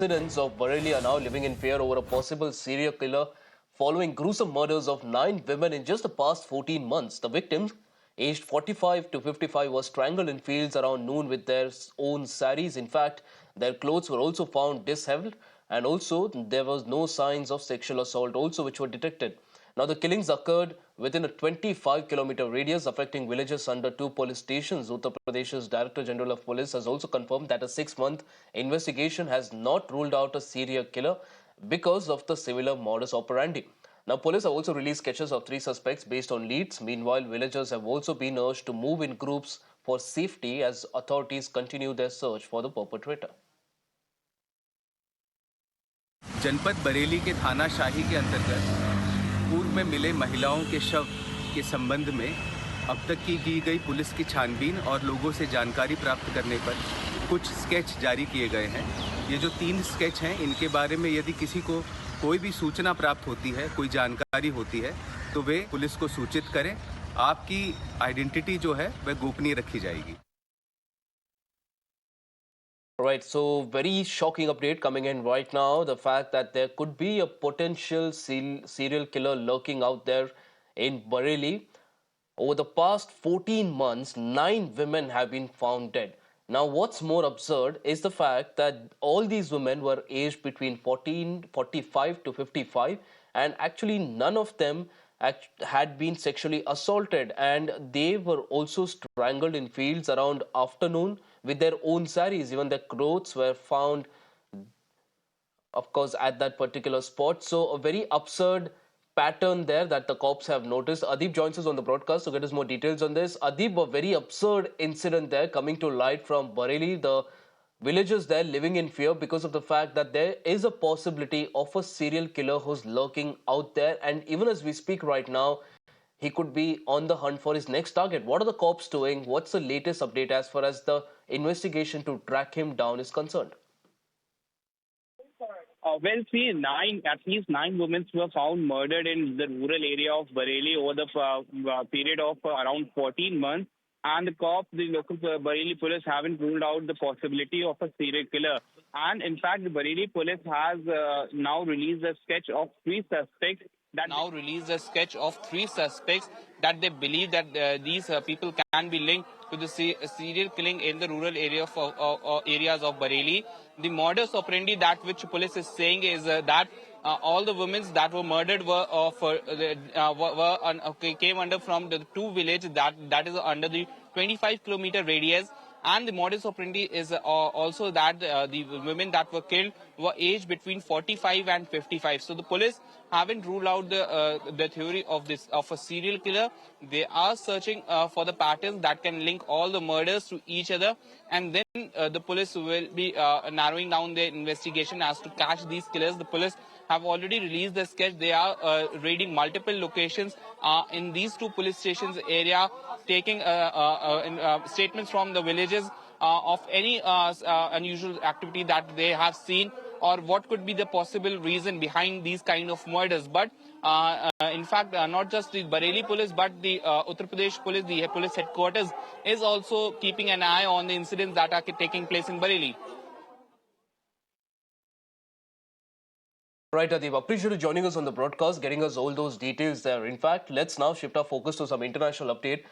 Residents of Bareilly are now living in fear over a possible serial killer following gruesome murders of 9 women in just the past 14 months. The victims, aged 45 to 55, were strangled in fields around noon with their own saris. In fact, their clothes were also found disheveled, and also there was no signs of sexual assault also which were detected. Now, the killings occurred within a 25-kilometer radius, affecting villages under 2 police stations. Uttar Pradesh's Director General of Police has also confirmed that a 6-month investigation has not ruled out a serial killer because of the similar modus operandi. Now, police have also released sketches of 3 suspects based on leads. Meanwhile, villagers have also been urged to move in groups for safety as authorities continue their search for the perpetrator. जनपद बरेली के थाना शाही के अंतर्गत पूर्व में मिले महिलाओं के शव के संबंध में अब तक की गई पुलिस की छानबीन और लोगों से जानकारी प्राप्त करने पर कुछ स्केच जारी किए गए हैं। ये जो 3 स्केच हैं, इनके बारे में यदि किसी को कोई भी सूचना प्राप्त होती है, कोई जानकारी होती है, तो वे पुलिस को सूचित करें। आपकी आइडेंटिटी जो है वह गोपनीय रखी जाएगी। Right, so very shocking update coming in right now. The fact that there could be a potential serial killer lurking out there in Bareilly. Over the past 14 months, 9 women have been found dead. Now, what's more absurd is the fact that all these women were aged between 45 to 55, and actually none of them had been sexually assaulted, and they were also strangled in fields around afternoon with their own saris. Even their clothes were found, of course, at that particular spot. So a very absurd pattern there that the cops have noticed. Adib joins us on the broadcast to get us more details on this. Adib, a very absurd incident there coming to light from Bareilly. The villagers there living in fear because of the fact that there is a possibility of a serial killer who's lurking out there. And even as we speak right now, he could be on the hunt for his next target. What are the cops doing? What's the latest update as far as the investigation to track him down is concerned? Well, see, at least 9 women were found murdered in the rural area of Bareilly over the period of around 14 months. And the local Bareilly police haven't ruled out the possibility of a serial killer. And in fact, the Bareilly police has now released a sketch of 3 suspects that they believe that these people can be linked to the serial killing in the rural area areas of Bareilly. The modus operandi that which police is saying is that all the women that were murdered came under from the 2 villages that is under the 25-kilometer radius. And the modus operandi is also that the women that were killed were aged between 45 and 55. So the police haven't ruled out the theory of a serial killer. They are searching for the patterns that can link all the murders to each other, and then the police will be narrowing down their investigation as to catch these killers. The police have already released the sketch. They are raiding multiple locations in these 2 police stations area, taking statements from the villages of any unusual activity that they have seen, or what could be the possible reason behind these kind of murders. But in fact, not just the Bareilly police, but the Uttar Pradesh police, the police headquarters, is also keeping an eye on the incidents that are taking place in Bareilly. Right, Adib, appreciate you joining us on the broadcast, getting us all those details there. In fact, let's now shift our focus to some international update.